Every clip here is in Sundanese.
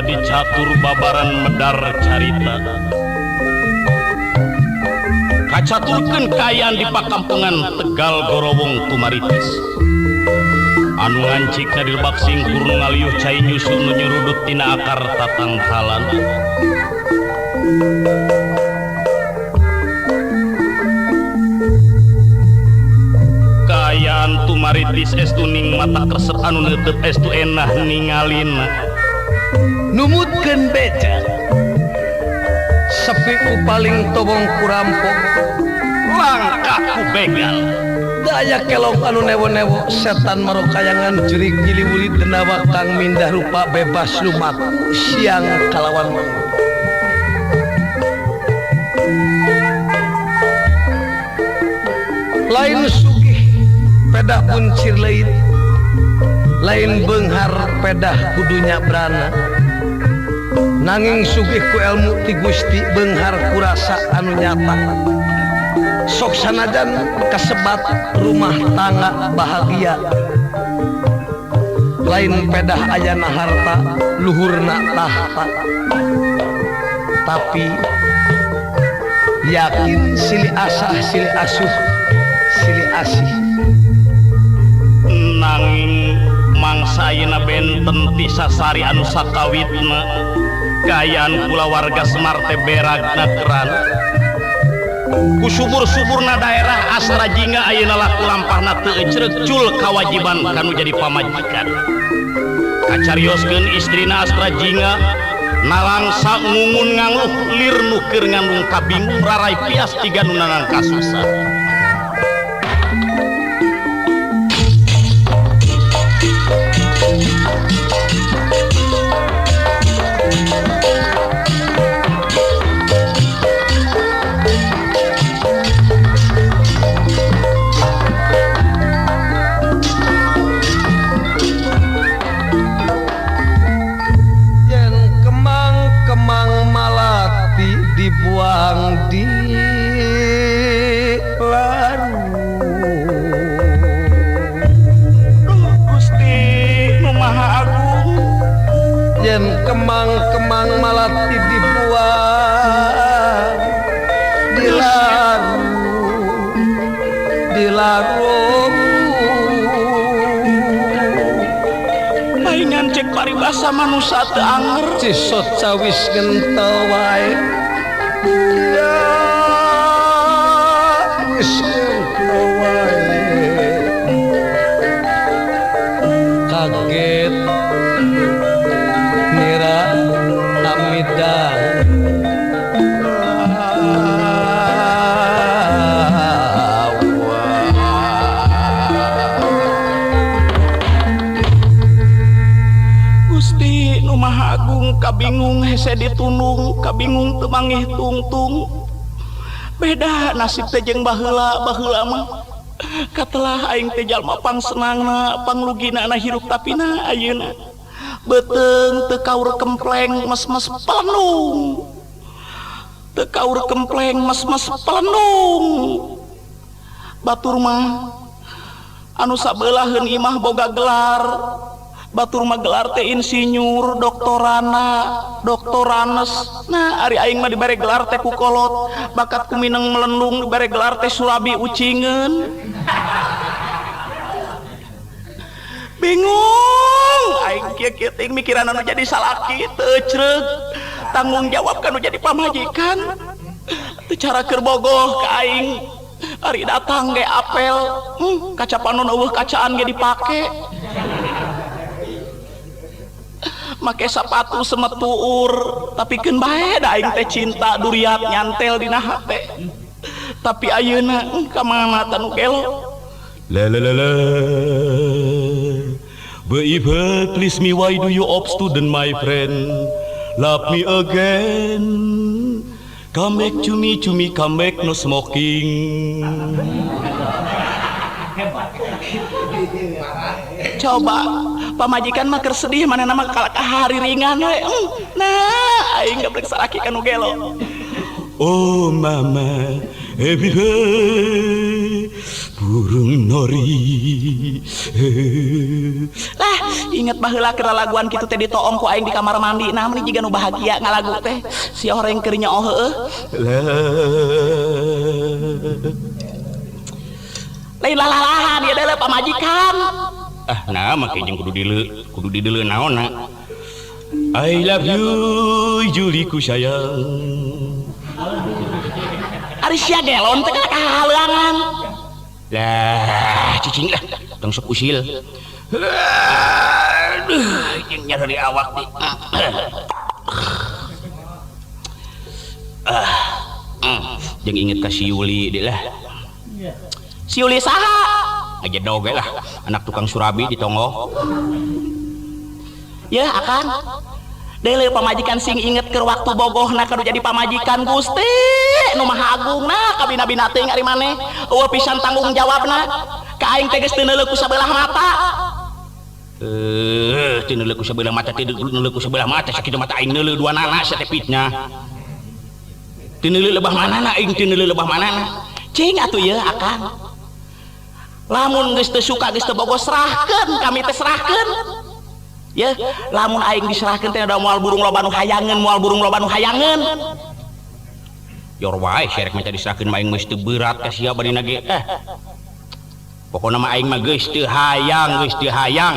badi catur babaran medar carita kacaturkeun kaayaan di pakampungan Tegal Gorowong Tumaritis anu ngancik na dilebak singkur nu ngaliuh cai nyusu nu nyurudut tina akar tatangkalan kaayaan Tumaritis estu ning mata kresep anu neuteup estu enah ningalina numutkeun beca sepi ku paling tobong kurampok langkah ku begal daya kelok anu newo-newo setan marokayangan jerik nyiliwulit denawa kang mindah rupa bebas lumaku siang kalawan lain sugih pedah buncir leit lain beunghar pedah kudunya brana nanging sugih ku ilmu ti Gusti beunghar ku rasa anu nyata sok sanajan kasebat rumah tangga bahagia lain pedah ayana harta luhurna tahta tapi yakin silih asah silih asuh silih asih nanging mangsa ayeuna benten ti sasari anu sakawitna kaayaan kulawarga Semar teh beragna keran ku subur-suburna daerah Astra Jingga ayeuna laku lampahna teu ecrek cul kawajiban kanu jadi pamajikan kacarioskeun istrina Astra Jingga nalangsa ngungun ngangluh lir nu keur ngandung kabingung rarai pias tiga nu nanang kasusah dibuang di laru Gusti nu Maha Agung yen kemang-kemang malati dibuang di laru paingan cek paribasa manusia teu anger cisot cawis gentel wae kaget nira amidang Gusti nu Maha Agung kabingung hese ditunung kabingung teu mangih tungtung beda nasib teh jeung baheula mah katelah aing teh jalma pangsenangna panglugina na hirup tapina ayeuna beuteung teu kaur kempleng mes-mes pelenung teu kaur kempleng mes-mes pelenung batur mah anu sabeulaheun imah boga gelar batur mah gelar teh insinyur doktoranes nah ari aing mah dibere gelar teh ku kolot bakat ku mineng melendung dibere gelar teh surabi ucingeun bingung aing kieu-kieu teh mikiran anu jadi salaki teu ceureuh tanggung jawab kanu jadi pamajikan teu cara keur bogoh ka aing ari datang ge apel kaca panon eueuh kacaan ge dipake make sepatu semetuur tapi keun bae da aing teh cinta duriat nyantel dina hate tapi ayeuna ka mana tanu gelo la la la la baby please me why do you up student my friend love me again come back to me come back no smoking coba pamajikan mah keur sedih manehna mah kahari ringan we nah aing geblek saraki kanu gelo oh mama happy birthday burung nori lah Ingat baheula keur laguan kitu teh ditoong ku aing di kamar mandi. Nah meni jiga nu bahagia ngalagu teh. Si horeng keur nyaho heueuh. Lain lalahan ieu deuleu pamajikan. Ah nah make jeung kudu dideuleu naonna. I love you Juliku sayang. Ari sia gelon teh kahalangan. Lah cicing lah tong sok usil. Aduh jeung nya dari awak teh. Jeung inget ka si Yuli deui lah. Si Uli saha? Aja doge lah anak tukang surabi di Tonggo. Ya akan deuleu pamajikan sing inget keur waktu bogohna kudu jadi pamajikan Gusti nu Maha Agungna ka bina-bina teuing ari maneh eueuh pisan tanggung jawabna ka aing teh geus teu neuleuh ku sabelah mata. Teu neuleuh ku sabelah mata, teu neuleuh ku sabelah mata sakitu mata aing neuleuh dua nana sia teh pitnya. Teu neuleuh lebah manana aing teu neuleuh lebah manana. Cing atuh ye akan. Lamun geus teu suka geus teu bogo serahkeun kami teh serahkeun. Ya, lamun aing diserahkeun teh da moal burung loba nu hayangeun, moal burung loba nu hayangeun. Yor wae serek minta diserahkeun mah aing geus teu berat ka sia badina ge. Pokona mah aing mah geus teu hayang, geus teu hayang.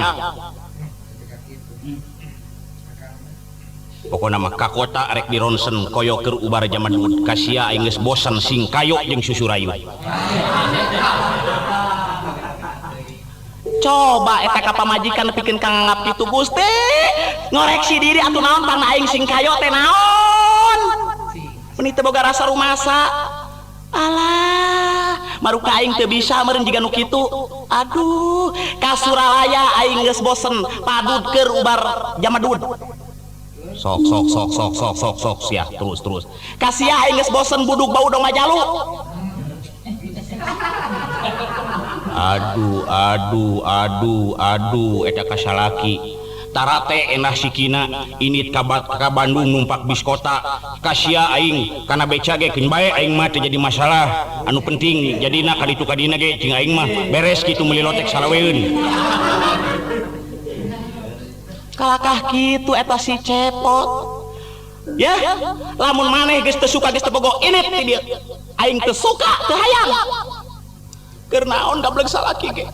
Pokona mah ka kota rek dironsen koyo keur ubar jamadud ka sia aing geus bosan sing kayo jeung susu rayu. Coba eta ka pamajikan pikeun kang ngangap kitu Gusti. Ngoreksi diri atuh naon pang aing sing kayo teh naon? Meuni teu boga rasa rumasa. Alah, maruka aing teu bisa meureun jiga nu kitu. Aduh, ka Suralaya aing geus bosen padud keur ubar jamadud. Sok sia terus. Ka sia aing geus bosen buduk bau dong majalu. Aduh eta kasalaki tarate enah sikina init ka Bandung numpak bis kota kasia aing kana beca ge keun bae aing mah teu jadi masalah anu penting jadina kaditu kadina ge cing aing mah beres kitu meuli lotek salaweun. Kalakah kitu eta si cepot. Ya, lamun maneh geus teu suka geus teu bogo init ti dieu. Aing teu suka teu hayang. Keur naon gablek salaki ge.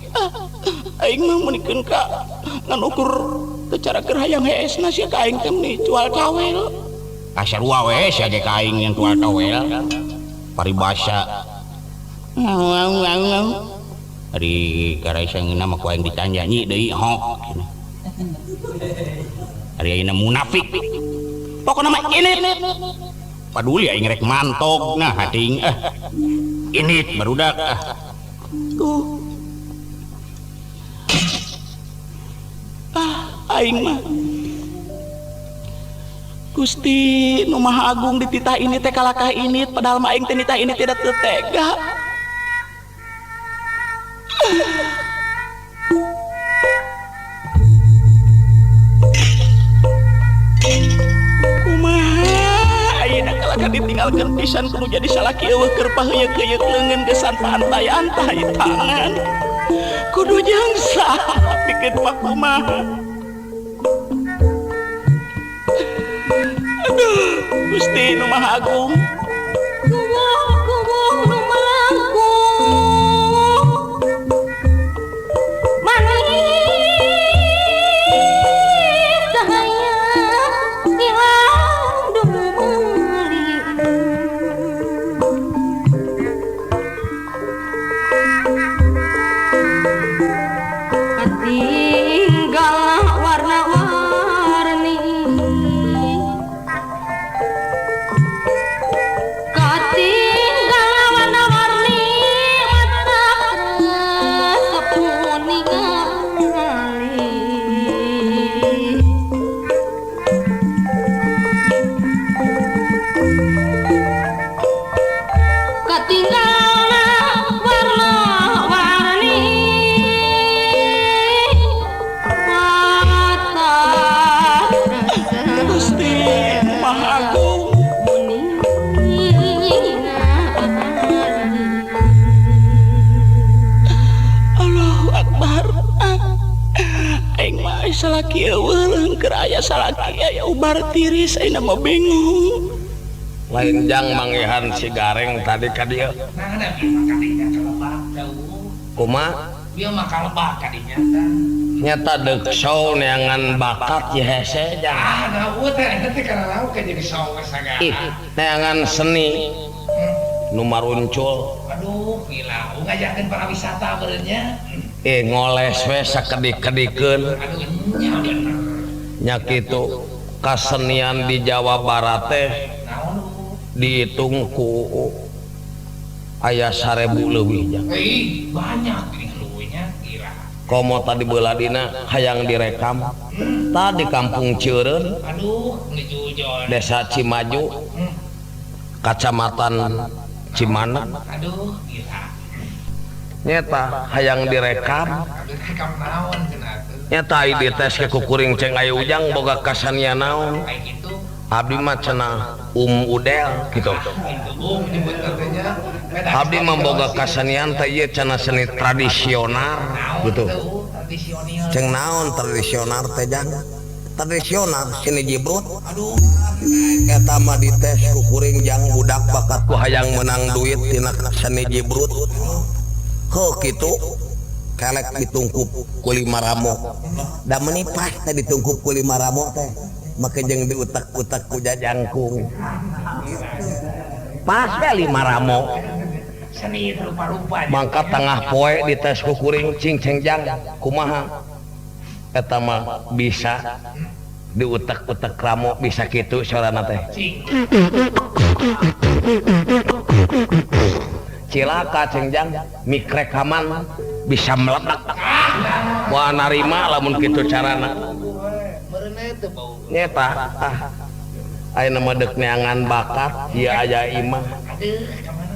Aing mah munikeun ka nganukur teu cara keur hayang heesna sia ka aing teh meni jual tawel. Kasarua we sia ge ka aing yang jual tawel. Paribasa. Ari karaisangna mah ku aing ditanya nyi deui hok. Ari ayeuna munafik. Pokona mah init. Paduli aing rek mantog nah hating init barudak Tuh. Aing mah Gusti nu Maha Agung dititah ini teh kalakah init padahal mah aing teh nitah ini tidak tega. Ditinggalkan pisan kudu jadi salaki eueuh keur paheuyeuh-heueuh leungeun gesan pantai-antai tangan kudu jangsa pikeun mah kumaha. Aduh Gusti nu Maha Agung kubuh nu mangkung manis cahaya ilang dumuli tinggal warna-warni keraya salaki aya ubar tiris ayeuna mah bingung. Lain jang manggihan si gareng tadi ka dieu. Nah, ada kadinya kalebak jauh. Kumaha? Dia mah kalebak kadinya. Nyata deuk show neangan bakat ya hese jang. Ah, ngawut teh teh kana lauk ka jadi sawe sagala. Ih, neangan seni nu maruncul. Aduh, gila. Ngajakeun para wisata beureunya. Ngoles we sakedik-kedikeun. Aduh, nya bener. Nya kitu kasenian di Jawa Barat teh Naon lu? dihitung ku aya 1000 leuwih jang. Banyak ini luwihnya gila. Komo tadi beuladina hayang direkam. Tadi Kampung Ceureun, Aduh, ngejujur. Desa Cimaju, Kacamatan Cimanek. Aduh, gila. Nyata hayang direkam. Aduh, rekam naon cenah tuh. Nyata ide tes ke kukuring ceng aya ujang boga kasanian naon. Kayak gitu. Abdi mah cenah Udel gitu. Itu menyebut katanya. Abdi mah boga kasanian teh ieu cenah seni tradisional gitu. Tradisional. Ceng naon tradisional teh jang? Tradisional seni jibrut. Aduh, Eta mah dites kukuring jang budak bakat ku hayang menang duit tina seni jibrut. Heuh kitu kelek ditungkup ku 5 ramo. Da menipah teh ditungkup ku 5 ramo teh. Make jeung diutak-utak ku jajangkung. Pas we 5 ramo. seni rupa-rupa. Mangka tengah poe dites kukuring cing jang kumaha? Eta mah bisa diutak-utak ramo bisa kitu sorana teh. Cing. Cilaka cengjang mik rekaman bisa meledak wah narima lamun kitu carana nyeta aya nama deuk neangan bakat ieu aya imah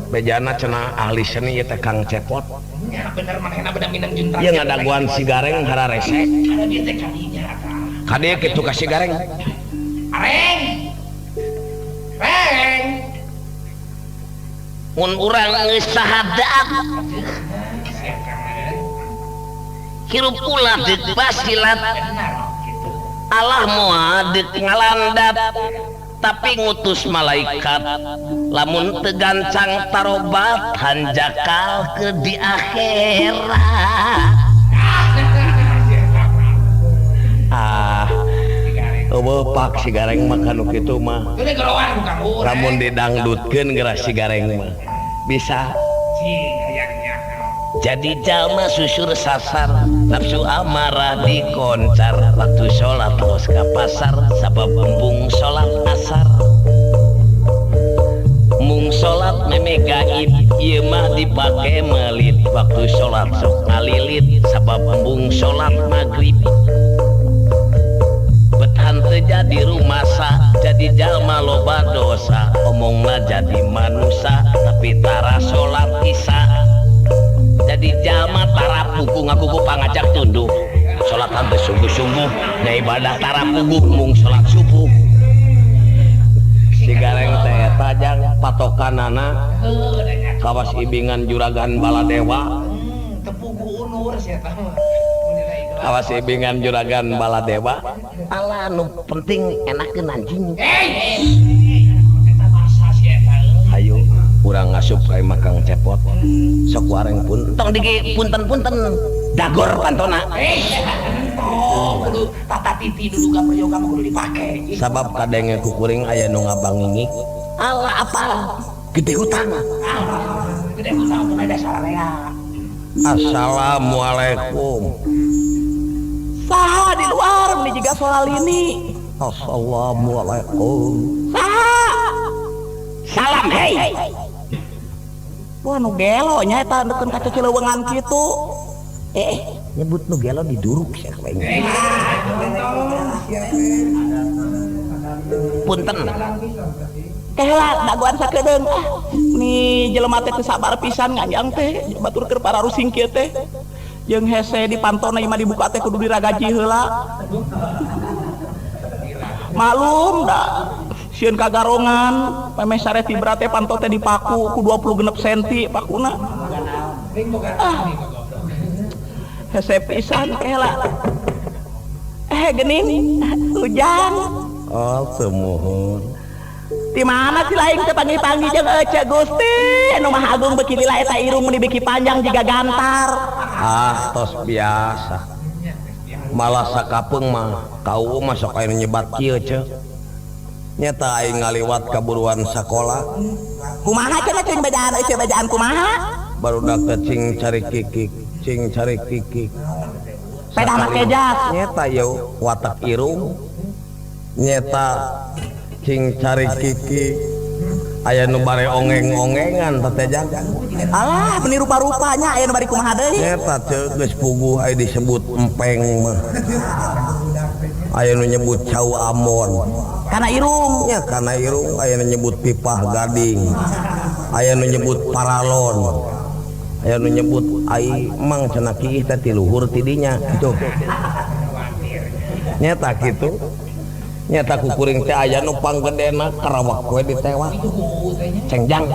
bejana cenah ahli seni ieu teh Kang Cepot Ya bener manehna beda minang junta. ieu ngadaguan si Gareng hararese Ada dia teh kadinya kadieu kitu ka si Gareng Areng. Reng. mun urang geus sahadat hirup ulah deuk basilat Allah moal deuk ngalandat tapi ngutus malaikat lamun teu gancang tarobat hanjakal ke di akhirat eueuh pak si Gareng mah kanu kitu mah Ini gerowan bukan urang. lamun didangdutkeun geura si Gareng mah bisa Cing hayangnya. jadi jalma susur sasar nafsu amarah dikoncar waktu sholat terus ke pasar sabab embung sholat asar mung sholat meme gaib ieu mah dipake melit waktu sholat sok ngalilit sabab embung sholat maghrib betan teu jadi rumasa jadi jalma loba dosa omongna jadi manusia tapi tara sholat isya jadi jalma tarapuku ngakuku pangajak tunduk sholat tante sungguh-sungguh nya ibadah tarapuku mung sholat subuh si Gareng teh eta jang patokanana kawas ibingan juragan Baladewa Tepugu unur sia tah mah. kawas ibingan juragan Baladewa ala nu penting enakeun anjing Eta bahasa sia tah. ayo urang ngasup ka imah Kang Cepot sok wareng pun tong digi punten-punten dagor pantona Oh, kudu tata titi dulu gak peryoga mah kudu dipake. sabab kadenge kukuring aya nu ngabangingik ala apal gede hutang Gede utang pun ada sararea. assalamualaikum Saha di luar meni jiga soal ini. assalamualaikum Saha? Salam hei. Wah nu gelo nya eta deukeun kaca Cileuweungan kitu. nyebut nu gelo diduruk sia kaweng punten Kehela daguan sakedeung. Ni jelema teh teu sabar pisan ngajang teh baturkeun para rusing kieu teh. Jeung hese di pantona imah dibuka teh kudu diragaji heula. Malum da sieun kagarongan memeh sare tibra teh panto teh dipaku ku 20 cm pakuna. Hese pisan kehela. gening hujan. Oh semuhun. Di mana sih lain teu panggih-panggih jeung Ece Gusti nu Maha Agung beuki lila eta irung meni beuki panjang jiga gantar. Ah tos biasa. Malah sakapeung mah kau mah sok aya nyebat kieu ce. Nyata aing ngaliwat kaburuan sakola. Kumaha cenah cing bejaan Ece bejaan kumaha? Barudak teh cing cari kikik. Pedah make jas. Nyeta yo watak irung. Nyeta cing cari kikik. Aya nu bare ongeng-ongengan teh jang. Alah meni rupa-rupanya aya nu bari kumaha deui? Nyeta teh geus puguh aya disebut empeng mah. Aya nu nyebut cau amon. Kana irung. Ya kana irung aya nu nyebut pipah gading. Aya nu nyebut paralon. Aya nu nyebut ai mang cenah kieu teh ti luhur ti dinya kitu. Nyata kitu. Nyata kukuring teh aya nu panggedena karawak we ditewak. Cengjang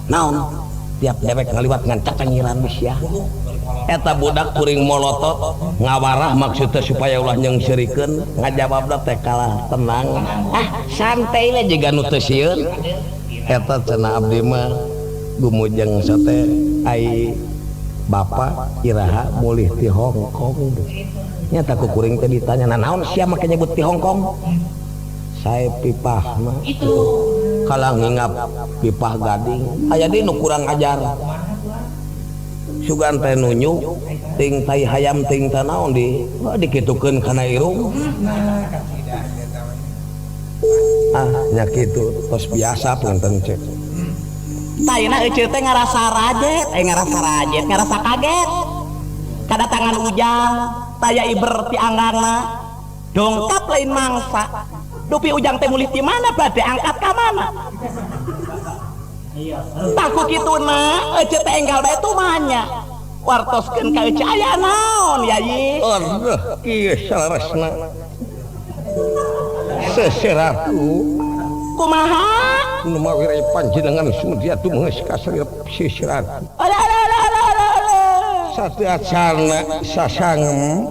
naon tiap dewek ngaliwat ngan cacangiran geus ya. Eta budak kuring molotot ngawarah maksudnya supaya ulah nyengsirikeun ngajawabna teh kalah tenang. Santai we jiga nu teu sieun. Eta cenah abdi mah gumujeng sate ai bapa iraha mulih ti Hong Kong. Nyata kukuring teh ditanya naon sia make nyebut ti Hong Kong. Sae pipah mah itu kalah ngingap pipah gading aya di nu kurang ajar sugan teh nunyu ting tai hayam ting teh naon dikitukeun kana irung nya kitu tos biasa punten cek Tayna Ece teh ngarasa kaget kadatangan ujang taya iber ti anggangna dongkap lain mangsa dupi ujang teh mulih di mana bade angkat ka mana? Takut kituna Ece teh enggal bae tumanya. Wartoskeun ka Ece aya naon yayi? Aduh kieu salaresna. Seseraku. Kumaha? Nu mawireh panjenengan sumedya tumeus ka seseraku. Alah. Satu acarna sasangem.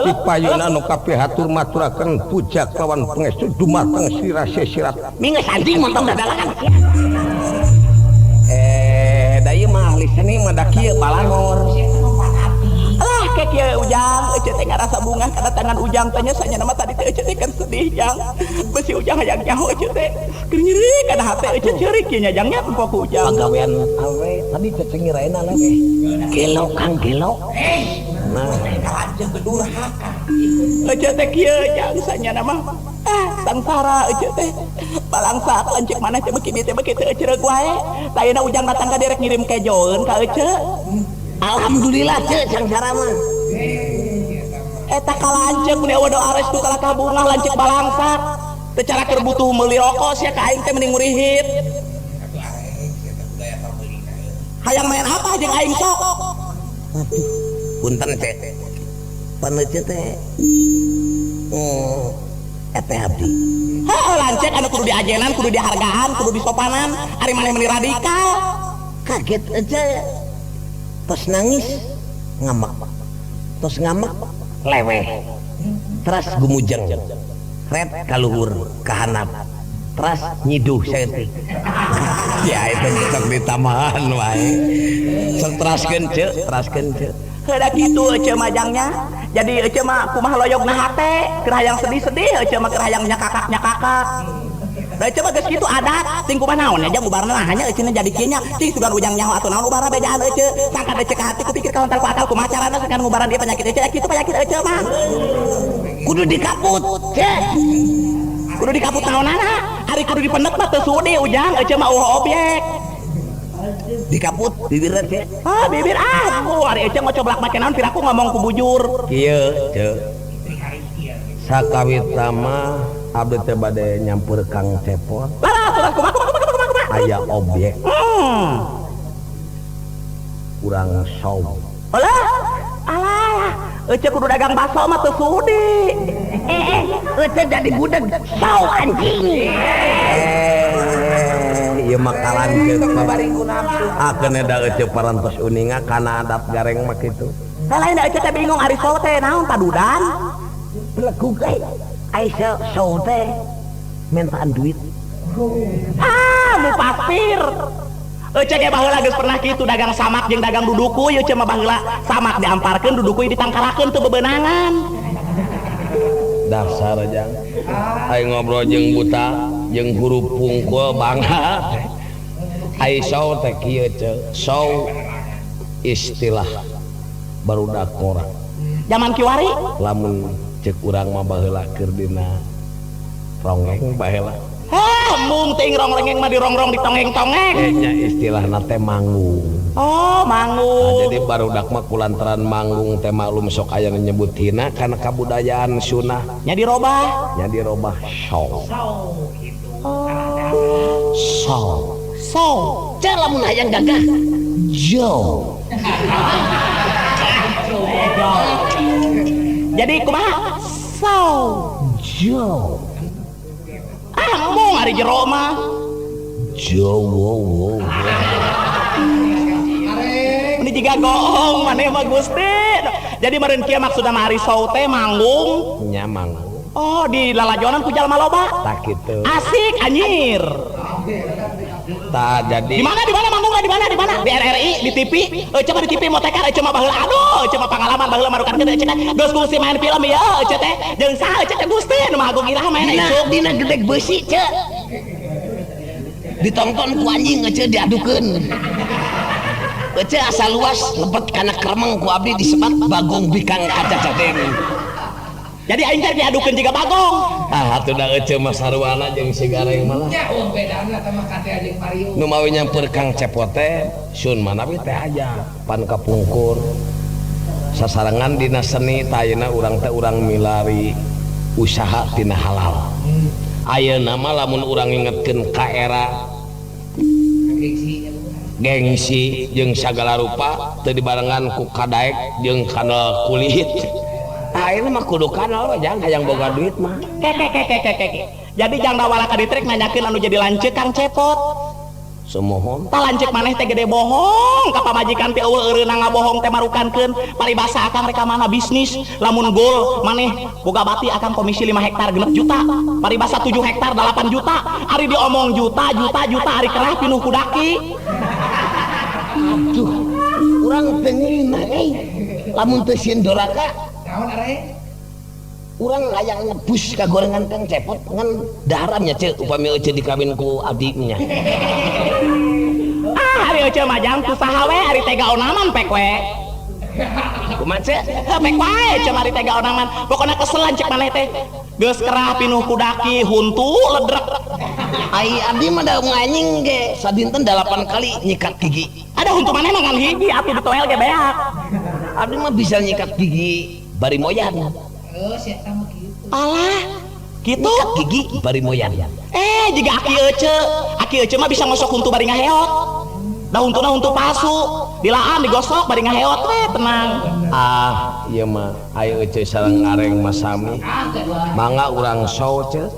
Di payuna anu kabeh hatur maturaken puja kawan pangestu dumateng sira sesirat. Minggeus anjing montong dadalangan. Da ieu mah ahli seni mah da kieu balangor. Alah ke kieu ujang Ece teh ngarasa bungah kadatangan ujang teh nya sanyana mah tadi teh Ece teh kan sedih jang. Besi ujang hayang nyaho Ece teh. Keur nyeri kana hate Ece ceurik kieu nya jangnya empok ku ujang. Pagawean awe tadi cecengiraina lagi. Gelo Kang gelo. Nah, Kalajeng kedurhaka. Ece teh kieu jang sanyana mah. Sangsara Ece teh. Balangsa lancik maneh teh beuki teh beuki teh Ece reug wae. Tayana ujang datang ka derek ngirim kejoeun ka Ece. alhamdulillah cek sangsara mah. Eta kalancek mun eueuh doa restu kala kabungah lancik balangsa. Teu cara keur butuh meuli rokok sia ka aing teh mending ngurihit. Hayang main apa jeung aing sok? Waduh, punten teh. Paneuceut teh. Eta abdi. Heuh lancek anu kudu diajenan, kudu dihargaan, kudu disopanan, ari maneh meni radikal. Kaget aja. Tos nangis ngamak. Tos ngamak leweh. Terus gumujeng. Red kaluhur kahanap. Terus nyiduh saeutik. Ya itu sok ditamahan wae. Sok teraskeun ceuk, Heuda kitu Ece majangnya. Jadi Ece mah kumaha loyogna hate, keur hayang sedih-sedih Ece mah keur hayang nyakakak. Da Ece mah geus kitu adat, ting kumaha naon aja bubarna hanya Ece jadi kieu nya, ting sugan ujang nyaho atuh naon ubara bejaan Ece. Sangkan Ece ka hati kupikir kawantar ku akal kumaha carana sakan ngubaran ieu penyakit Ece, kitu penyakit Ece mah. kudu dikaput. Cek. Kudu dikaput naonana? Ari kudu dipendek mah teu sudi ujang Ece mah objek. Dikaput bibirna cek. Bibir aku ari Ece mau coblak make naon piraku ngomong ku bujur. Kieu ceuk. Sakawita mah abdi teh bade nyampur Kang Cepot. Lah kumaha. Aya objek urang saw. Alah, Ece kudu dagang bakso mah teu sudi. Ece jadi budak saw anjing. Ieu mah kalanceuk akeun da Ece parantos uninga kana adat gareng mah kitu. Lain Ece teh bingung ari saw teh naon padudan. Belagu kae. Aisyah show teh mentaan duit. Mu pasir. Cek ge baheula geus pernah kitu dagang samak jeung dagang duduku ieu cuma baheula samak diamparkeun duduku ditangkarakeun teu bebenangan. Dasar jang. Ai ngobrol jeung buta jeung huruf pungkul bangga. Ai show teh kieu ce. Show istilah barudak ngora. Zaman kiwari Lamun cek urang mah baheula keur dina rongeng baheula. mung ting rongrengeng mah dirongrong ditongeng-tongeng. Kayaknya istilahna teh manggung. Oh, manggung. Nah, jadi barudak mah kulantaran manggung teh maklum sok aya nu nyebut hina kana kabudayaan sunah Nya dirobah. nya dirobah show. So, Cek lamun hayang gagah. Joe. jadi kumaha? So. Joe. Mung ari jero mah. Joe. Ini juga goong maneh mah Gusti. Jadi meureun kieu maksudna mah ari show teh manggung. Nya manggung. Oh, di lalajonan ku jalma loba. Tak kitu. Asik anjir. Tak jadi. Di mana manggungna di mana? Di RRI, di TV. Coba di TV motekar coba baheula. Aduh, coba pengalaman baheula marukan kita cenah. Geus Gusti main film ya, teh. Jeung saha teh Gusti nu mah agung iraha main isuk. Dina gedeg besi cek. Ditonton ku anjing cek diadukeun. Cek asal luas lebet kana kremeng ku abdi disebat Bagong Bikang Kaca Cadeng. Jadi aing teh diadukeun jiga Bagong. Atuh da ece mah sarwana jeung si Gareng malah. Ya bedana teh mah kate anjing Mario. Nu mawi nyamper Kang Cepot teh sun mana we teh aja pan kapungkur. Sasarangan dina seni tayana urang teh urang milari usaha tina halal. Ayeuna mah lamun urang ingetkeun ka era gengsi jeung sagala rupa teu dibarengan ku kadaek jeung kana kulit. Ayeuna mah kudu kanal we jang hayang boga duit mah. Keke. Jadi jang dawala ka ditrik nanyakeun anu jadi lanceuk Kang Cepot. Semohon. Tah lanceuk maneh teh gede bohong ka pamajikan teh eueuh eureuna ngabohong teh marukankeun paribasa akang rek mana bisnis lamun gol maneh boga bati akang komisi 5 hektar 6 juta paribasa 7 hektar 8 juta ari diomong juta ari kerah pinuh ku daki. Tuh, urang teu ngirina lamun teu sieun doraka. Naon are? Urang hayang nebus ka gorengan Kang Cepot ngan daharannya ceu upami eueuh dikawin ku abdinya. Ari eueuh mah jang ku saha we ari tega onaman pek we. Kumaha ceu? Pek wae cuma ari tega onaman. Pokona kesel lanceuk maneh teh. Geus kerah pinuh ku daki huntu ledrek. Ai abdi mah da anjing ge sadinten 8 kali nyikat gigi. Ada huntu maneh mangan hiji atuh ditoel ge beak. Abdi mah bisa nyikat gigi bari moyan. Alah, gitu. Nyikat gigi bari moyan. Jika aki ece mah bisa ngosok huntu bari ngaheot. Da huntuna huntu palsu, dilaan digosok bari ngaheot we tenang. Ieu mah aya eueuh sareng ngareng masami. Mangga urang show ceu.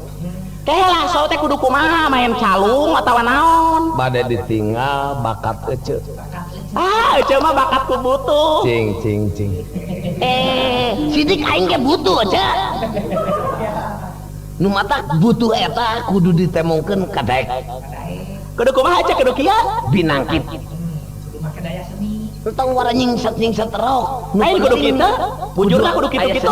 Teh langsung teh kudu kumaha main calung atawa naon? Bade ditinggal bakat eueuh. Ece mah bakat ku butuh. Cing. Sidik aing ge butuh aja. Nu mata butuh eta kudu ditemongkeun ka daek. Kudu kumaha aja kudu kieu? Binangkit. Kudu make daya seni. Tong wara nyingset rok. Lain kudu kitu, bujurna kudu kitu-kitu.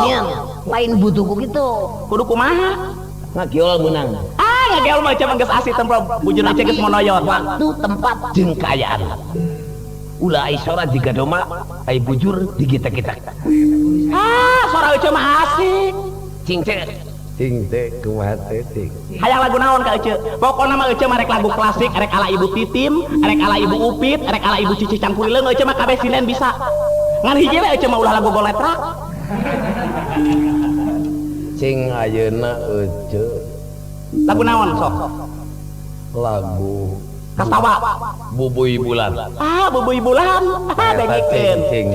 Lain butuh ku kitu. Kudu kumaha? Ngagiol meunang. Ngageol mah cuma geus asih tempel bujurna teh geus monoyot. Waktu tempat jeung kaayaan. Ulah ai sora di gadoma, ai bujur di kita-kita. Sora eueuh mah asik. Cing Teh kumaha teh ting. Hayang lagu naon ka eueuh? Pokona mah eueuh mah rek lagu klasik, rek ala Ibu Titim, rek ala Ibu Upit, rek ala Ibu Cici Cangkulileung eueuh mah kabeh silen bisa. Ngan hiji we eueuh mah ulah lagu goletrak. Cing ayeuna eueuh Lagu naon sok? lagu Kastawa. Bubuy Bulan. Bubuy Bulan. Dengikeun. Cing.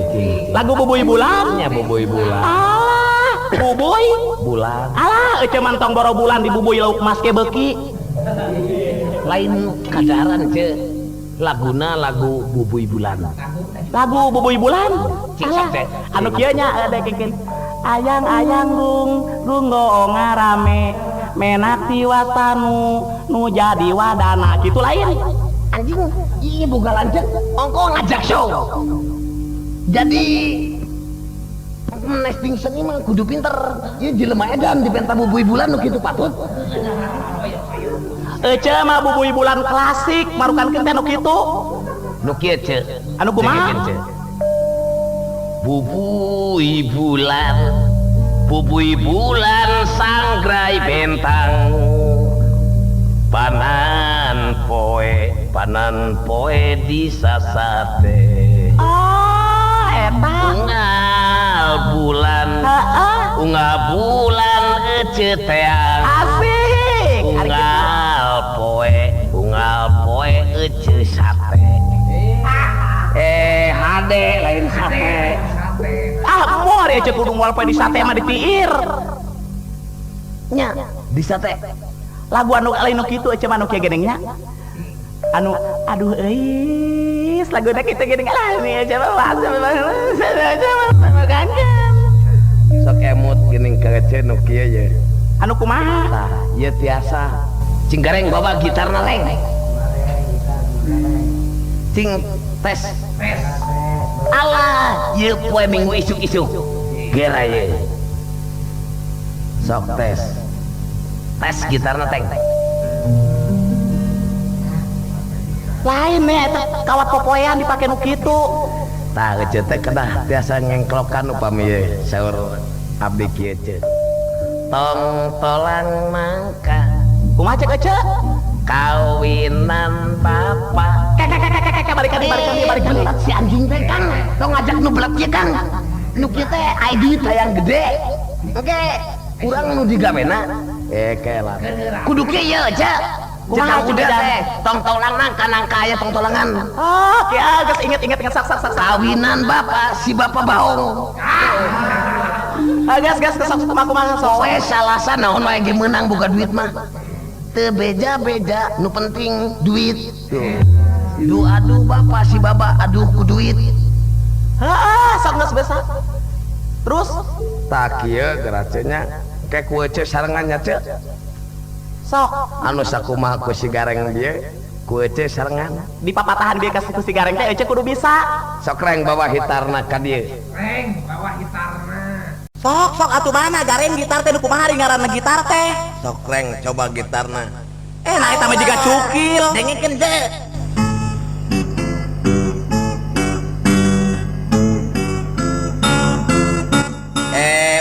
Lagu Bubuy Bulan. Nya Bubuy Bulan. Bubuy Bulan. eueuh mantong boro bulan di bubuy lauk mas ke beuki. lain kadaran ce laguna lagu Bubuy Bulan. Lagu Bubuy Bulan. Cing sok teh. Anu kieu nya dengikeun. ayang-ayang gung ngarame menak tiwatanu nu jadi wadana gitu lain Anjing, iya boga lanjut. Ongko ngajak show. Jadi nesting seni mah kudu pinter. Ieu jelema edan di pentas bubui bulan nu kitu patut. Ece mah bubui bulan klasik marukan teh nu kitu. Nu kieu ce. Anu kumaha? Bubui bulan sangrai bentang. Panan poe di sasate. Oh, eta. Unggal bulan ece teang. Asik. Unggal poe ece sate. Hade lain sate. Moal ya cek kudu moal poe di sate mah ditiir. Nya, di sate. Lagu anu lain nu kitu ece mah nu kieu genengnya. Anu aduh euis laguna kitu geuning lah nih ece mah bahasa mah kangen. Sok emut geuning ka ece nu kieu ye. Anu kumaha? Tah, ieu tiasa. Cing gareng bawa gitarna leng. Cing tes. Alah, ieu poe minggu isuk-isuk. Gera ye. Sok tes. Tes gitarna teng. Lain nih eta kawat popoean dipake nu kitu. Tah ece teh kedah tiasa ngengklokan upami ye saur abdi kieu ce. Tong tolang mangka Kumaha cek ece? kawinan bapa. Balikan Si anjing teh Kang, tong ngajak nu belat ye Kang. Nu kieu teh ID tayang gede. Oke, urang nu digawena. Kelah. Kudu kieu ye ce. Kumaha udah teh tong tolang nangka aya tong tolangan. Oh, kieu geus inget sak. Kawinan bapa si bapa baong. Gas kumaha sok. Poe salasa naon wae ge meunang boga duit mah. Teu beja-beja nu penting duit. Tuh. Du aduh bapa si baba aduh ku duit. Heeh, sok geus besa. Terus tak kieu geracenya kayak kue cek sarengannya cek sok anu sakumaha ku si gareng dia kue cek sarengan di papatahan dia kasih ku si gareng teh ece kudu bisa. sok reng bawa hitarna ka dieu Sok atuh mana gareng gitar teh nu kumaha ngaranna gitar teh. sok reng coba gitarna Nah eta mah jiga cukil. Dengekeun teh.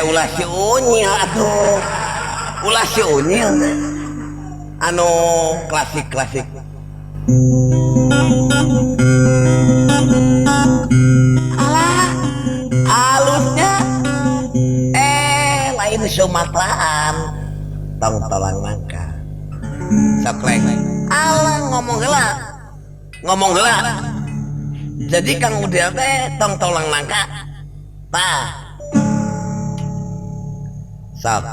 Ulah si unyil atuh. Ulah si unyil. Anu klasik. Alah, halusnya Lain Sumatraan. Tong tolang mangka. Sok reng. Alah ngomong heula. Jadi Kang Udel teh tong tolang mangka. Tah. sok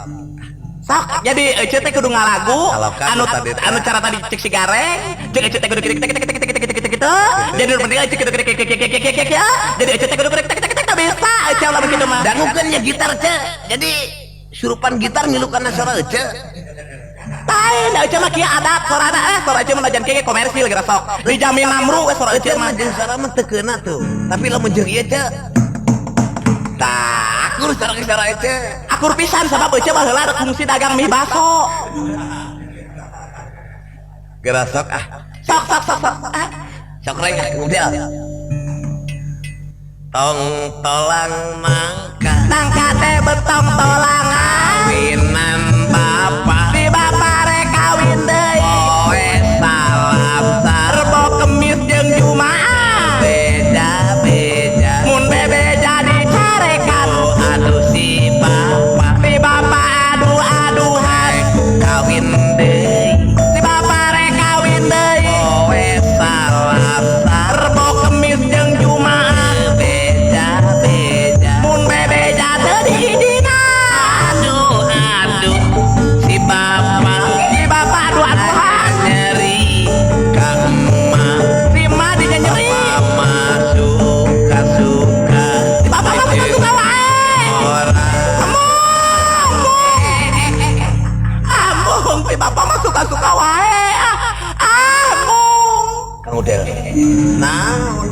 jadi ece teh kudu ngalagu anu cara tadi cek si gareng cek ece teh kudu gitu jadi nu penting ece kudu jadi ece teh kudu bisa ece ulah begitu mah dangukeun nya gitar ce jadi surupan gitar ngilukan suara ece lain ece mah kieu adat sorana suara ece mah najan kieu komersil geura sok di Jamil Namru suara ece mah jeung suara mah teu keuna tuh tapi lamun jeung ieu ce tah akur suara ece akur pisan sabab ece mah heula fungsi dagang mie baso geura sok sok reng Udel tong tolang nangka teh betong tolangan kawinan bapa di bapa rek kawin deui poe salapsar rebo kemis jeung jumaah beja mun bebe jadi carekan aduh si bapa si bapa aduh-aduhan kawin deui si bapa rek kawin deui poe salapsar rebo kemis jeung jumaah beja mun bebe jadi hijina aduh si bapak mah suka-suka wae. Mung. Kang Udel. Nah,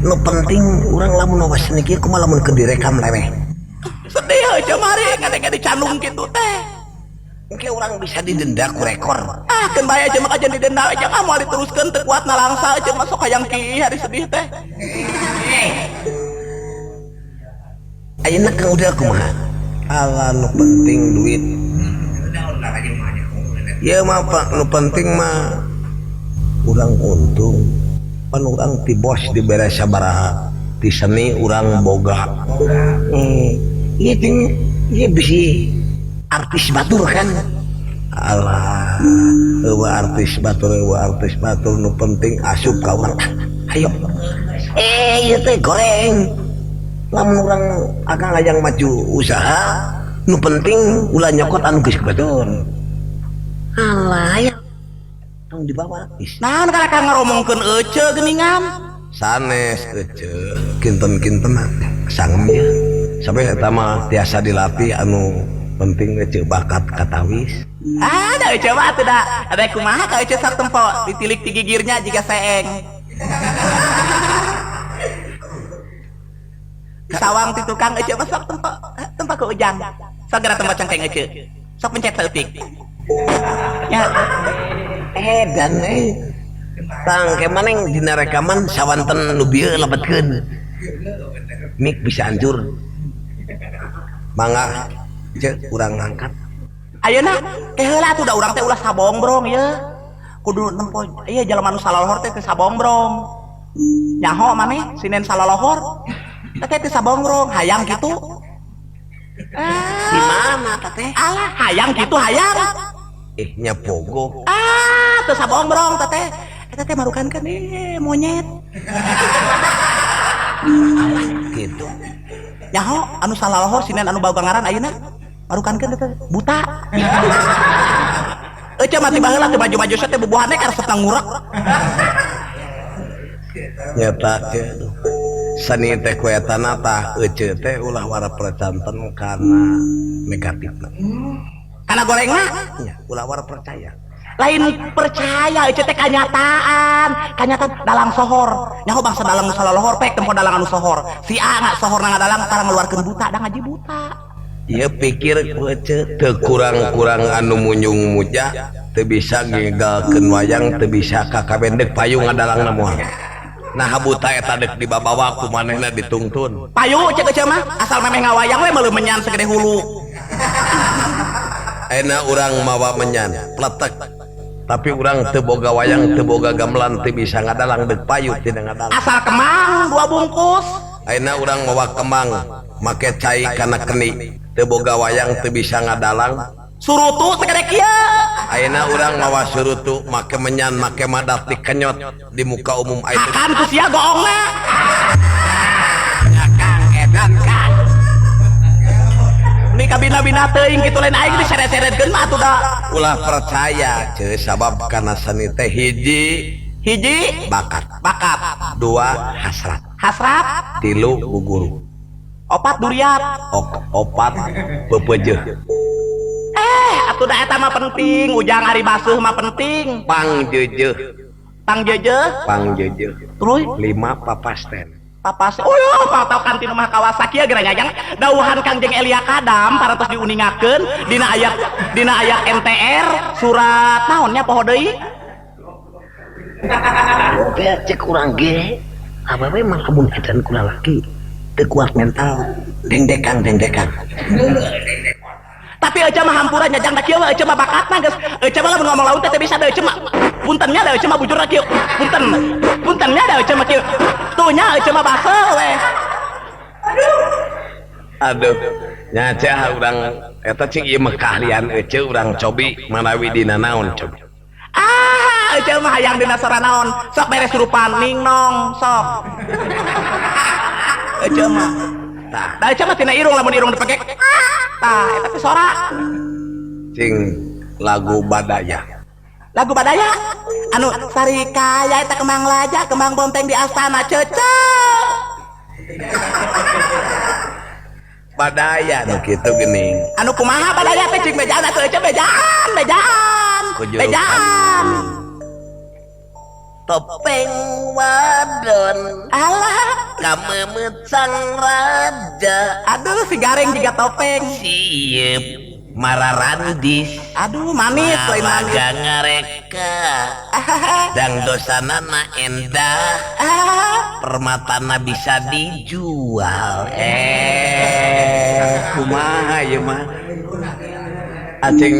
nu penting urang lamun awas niki kumaha lamun keur direkam leweh. Sedih aja mari ngade-ngade canung gitu teh. Engke urang bisa didenda ku rekor. Keun bae aja mah aja didenda aja moal diteruskeun teu kuat nalangsa aja masuk hayang ki hari sedih teh. Ayeuna Kang Udel kumaha? Ala nu penting duit. Ya mah Pak, nu penting mah urang untung. Pan urang ti bos dibere sabaraha. Ti seni urang boga. Ieu teh ieu bisi artis batur kan. Alah, artis batur nu penting asup ka urang. Ayo. Ieu teh goreng. Lamun urang akang ajang maju usaha, nu penting ulah nyokot anu geus kebetulan. Alah ya. Tong dibawa artis. Naon kana Kang ngaromongkeun ece geuningan? Sanes ece kinten-kinten sangem ya. Sampai eta mah tiasa dilatih anu penting ece bakat katawis. Da ece mah teu da. Ada kumaha ka ece sak tempo ditilik ti gigirnya jiga seeng. Sawang ti tukang ece mah sok tempo ke ujang. Sagara tempat cangkeng ece. Sok pencet leutik. Ya. Dan tang kemaneng dina rekaman sawanten nu bieu lebetkeun. Mik bisa hancur. Mangga cek urang ngangkat. Ayeuna teh heula atuh da urang teh ulah sabongbrong ye. Kudu nempo ieu jelema nu salohor teh sabongbrong. Nyaho maneh sinen salohor. Teh teh sabongbrong hayang kitu. Di mana teh? Alah hayang kitu hayang. Nya pogo. Teu sabongbrong teh. Eta teh marukankeun monyet. Gitu. Nyaho anu salohor sinen anu bawa ngaran ayeuna marukankeun teh buta. Ece mah tiba heula teh maju-maju teh bubuhanna karesep ngurek. Nyata teh seni teh kuetana tah ece teh ulah wara percanten karena negatifna. Kana gorengna Nya ulah wara percaya. lain percaya ece teh kanyataan dalang sohor nyaho bangsa dalang nu salohor pek tempo dalang anu sohor si A nggak sohor na ngadalang tara ngeluarkeun buta da ngaji buta. Ieu pikir ku ece teu kurang-kurang anu munyung muja teu bisa ngegalkeun wayang teu bisa kakabendek payung ngadalang moal. Nah buta eta dek dibabawa ku manehna ditungtun. Payu cek ece mah asal memeh ngawayang we meuleuh menyan segede hulu. Ayeuna urang mawa menyan pletek. Tapi urang teu boga wayang teu boga gamelan teu bisa ngadalang dek payu tina ngadalang. Asal kemang 2 bungkus. Ayeuna urang mawa kemang make cai kana keni teu boga wayang teu bisa ngadalang. Surutu segede kieu. Ayeuna urang mawa surutu make menyan make madat dikenyot di muka umum aya teu. Akan ku sia goongna. Kang edan Kang. Ini kabina-bina teuing kitu lain aing diseret-seretkeun mah atuh da. Ulah percaya ceuk sabab kana seni teh hiji bakat, 2 hasrat, hasrat, 3 guguru, 4 duriat. 4 bebeujeuh. Atuh da eta mah penting, ujang hari basuh mah penting. Pangjeujeuh. Terus 5 papasten. papas. Oh yo, patau kantin rumah Kawasaki ya gerang-gerang dauhan Kangjeng Elia Kadam parantos diuningakeun dina ayat NTR surat naonnya poho deui. Oke, cek urang ge. Apa we mah lamun edan ku lalaki teu kuat mental. Dengdekang. Tapi aja mah hampura nyajang da kieu aja mah bakatna geus. Aja mah lamun ngomong laut teh bisa da aja mah. Puntennya da aja mah bujurna kieu. Puntennya da aja mah kieu. Tuhnya aja mah basa we. Aduh, nyaca urang eta cing ieu mah keahlian ece urang cobi manawi dina naon cobi. Aja mah hayang dina saranaon. Sok beres rupan ning nong sok. Aja mah. Tah, da aja mah tina irung lamun irung dipake. Tah, eta teh sora. Cing lagu Badaya. Lagu Badaya anu sarikaya eta kemang laja kemang bonteng di astana cece. Badaya nu kitu geuning. Anu kumaha Badaya teh cing bejaan atuh aja bejaan. Bejaan. Topeng wadon Alah. kamemet sang raja Aduh si garing juga topeng. siep mararandis Aduh manis lain manis. Maraga ngareka dang dosanana endah permatana bisa dijual kumaha ieu mah acing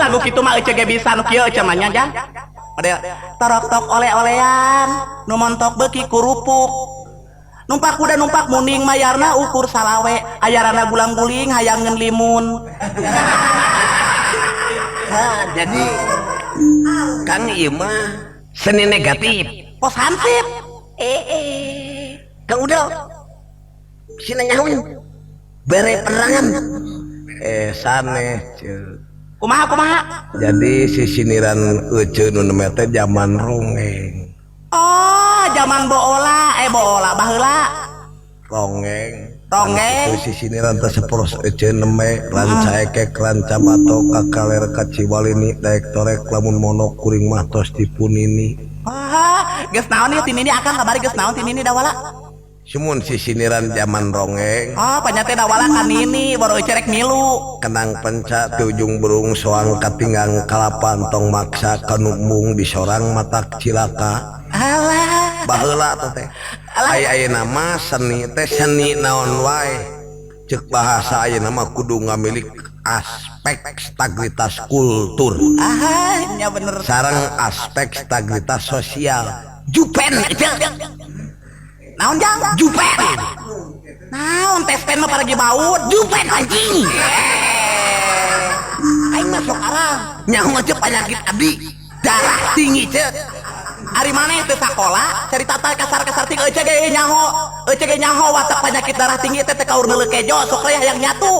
Lagu kitu mah ece ge bisa nu kieu ece mah nya jang. Model torok-tok oleh-olean, nu montok beuki kurupuk. Numpak kuda numpak muning mayarna ukur salawe, ayarana gulang-guling hayangeun limun. jadi Kang ieu mah seni negatif Pos hansip. Kang Udel sina nyahoun bere penerangan saneh ceu Kumaha? jadi si siniran euceun nu nemeh teh zaman rongeng Oh, zaman boola baheula. rongeng Rongeng. itu si siniran teh sepros euceun nemeh ranca ekek ranca bato kakaler kaciwalini daek torek lamun mono kuring mah tos dipunini Geus naon ieu tinini akang kabari geus naon tinini dawala? Sumun si siniran zaman rongeng Panyate dawala kan ini baru cerek milu. kenang penca di ujung burung soang katinggang kalapan tong maksa kanumbung di sorang matak cilaka Alah. baheula teh aya nama seni teh seni naon wae cek bahasa aya nama kudu ngamilik aspek stabilitas kultur Nya bener. sareng aspek stabilitas sosial jupen Naon jang? jupen Naon testen mah paragi baut. jupen anjing Aing masuk arang. nyaho aja penyakit abdi darah tinggi cek Ari maneh teu sakola, carita teh kasar-kasar ting euce ge nyaho. Euce ge nyaho watak penyakit darah tinggi teh kaur neuleuh kejo sok aya hayang nyatu.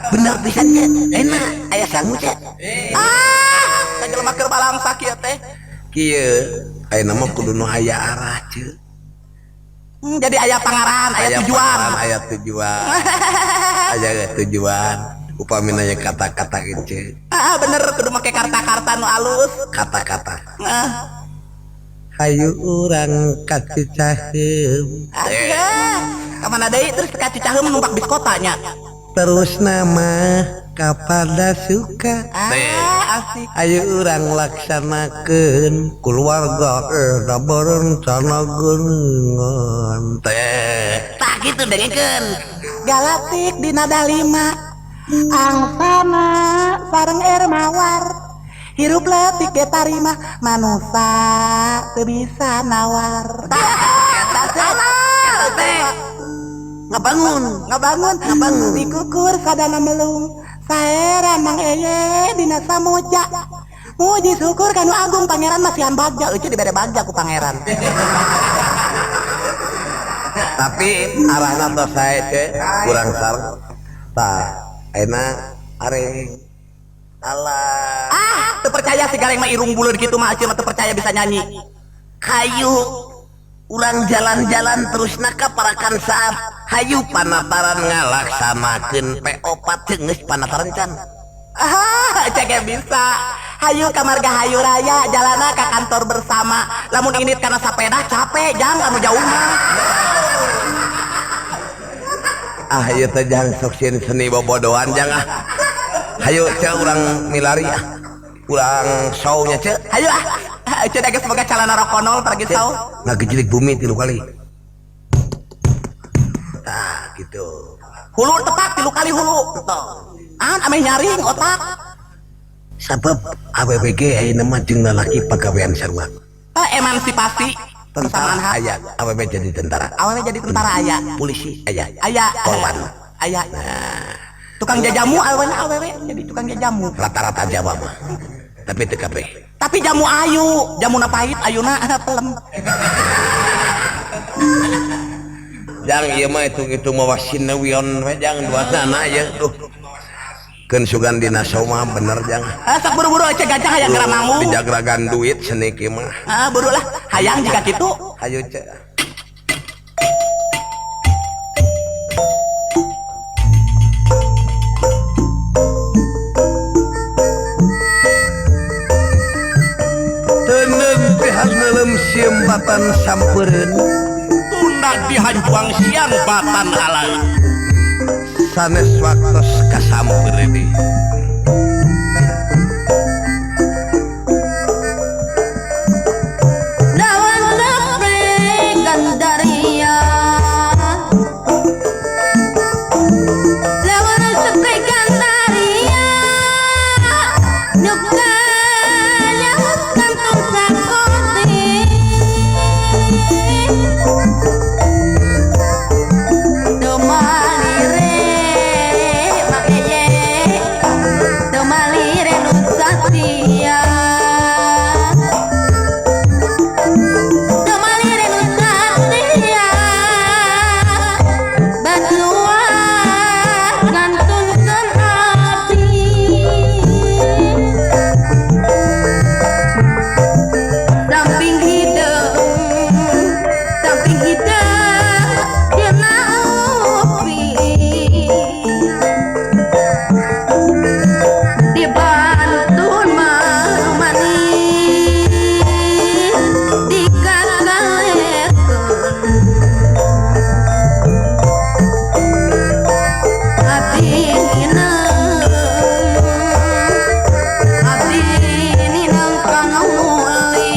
bener pisan cek enak aya sangu cek Kajelema keur balangsa kieu teh. kieu aya nama kudu nu aya arah ceu Jadi aya pangaran, aya tujuan. aya tujuan aya tujuan upamina aya kata-kata kieu Bener kudu make karta-karta nu alus. kata-kata Nah, hayu urang ka Cicaheum kamana deui terus ka Cicaheum numpak bis kotanya. terus nama kapada suka Asik. ayo urang laksanakeun keluarga da berencana geungan teh tak gitu dengekeun Galatik di nada 5 angsana sareng mawar hirup letik ge tarima manusa teu bisa nawar. Ngabangun dikukur sadana melung saera mang eye dina samoja muji syukur kanu agung pangeran masihan bagja eueuh dibere bagja ku pangeran. tapi arahna tos sae teh kurang sareng tah ayeuna areng alah Teu percaya si gareng mah irung buleud kitu mah aceun mah teu percaya bisa nyanyi. kayu urang jalan-jalan terus naka parakan saat hayu panataran ngalaksanakeun PO geus panataran can Cek bisa. Hayu ka marga hayu raya jalana ka kantor bersama. Lamun init kana sapeda capek jang anu jauh mah. ieu teh jang sok seni bobodohan jang hayu ceu urang milari urang show nya ceu Hayu cek geus boga calana rokonol pergi sau. ngagejlik bumi 3 kali tah gitu Hulu tepak 3 kali hulu. Ameh nyaring otak. sabab ABBG ayeuna mah jeung lalaki pagawean sarua Emansipasi persamaan hak. aya ABB jadi tentara Awalnya jadi tentara aya. polisi aya Aya korban aya. Tukang jajamu awalnya awewe jadi tukang jajamu. rata-rata Jawa mah tapi teu kabeh Tapi jamu ayu, jamuna pahit ayuna pelem. jang ieu mah itu mah wasinawion we jang duasana aya tuh keun sugan dina show mah bener jang Sok buru-buru aja gajah hayang ngeramangu. dijagragan duit seni kieu mah Buru lah hayang jika gitu. ayo cek dalam siembatan sampereun tunda dihanjuang siang batan alai sanes waktos kasampereun deui. Lawan lepre gandaria Lawan lepre gandaria Nukanya kantong sakoti Domalire makeye Domalire nusatia Domalire nusatia Batuan ngantunkeun hati Samping hidung dina upi Dibantun manis dikakalekeun Hati ninang kana muli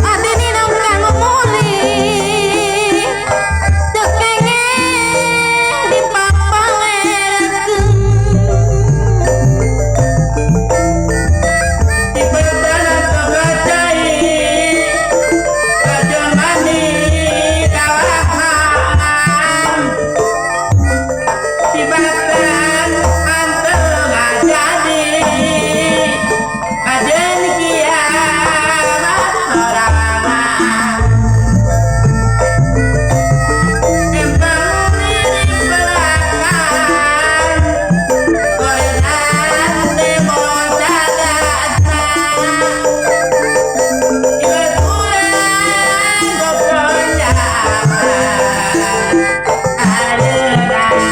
Hati ninang kana muli Tekenge dipapangerekeun Ibadah kebacai kajemani kawahan Tibatan anteng ajadi kajen kiamat sorangan Empang lirik belakang Goyang demo jagatna Ibarat kurang goponya Alerakan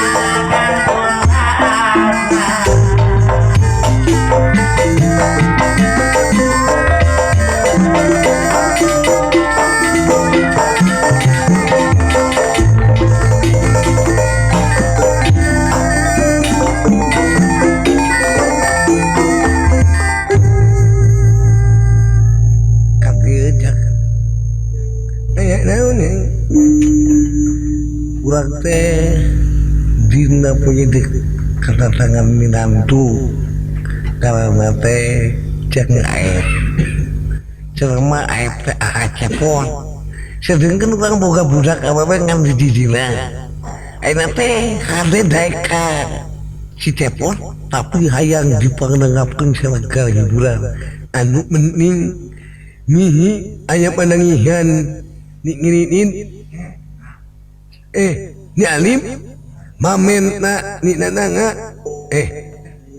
kageujak aya naon ya urang teh dina penyidik kedatangan minantu karena teh jeung aep cerema aep teh acepon sedengkeun urang boga budak awewe ngan di didina ayeuna teh hade daeka si cepon tapi hayang dipanggapkeun salaga hiburan anu mending nihi aya pandangihan ngirinin ni alim mamen na ni nananga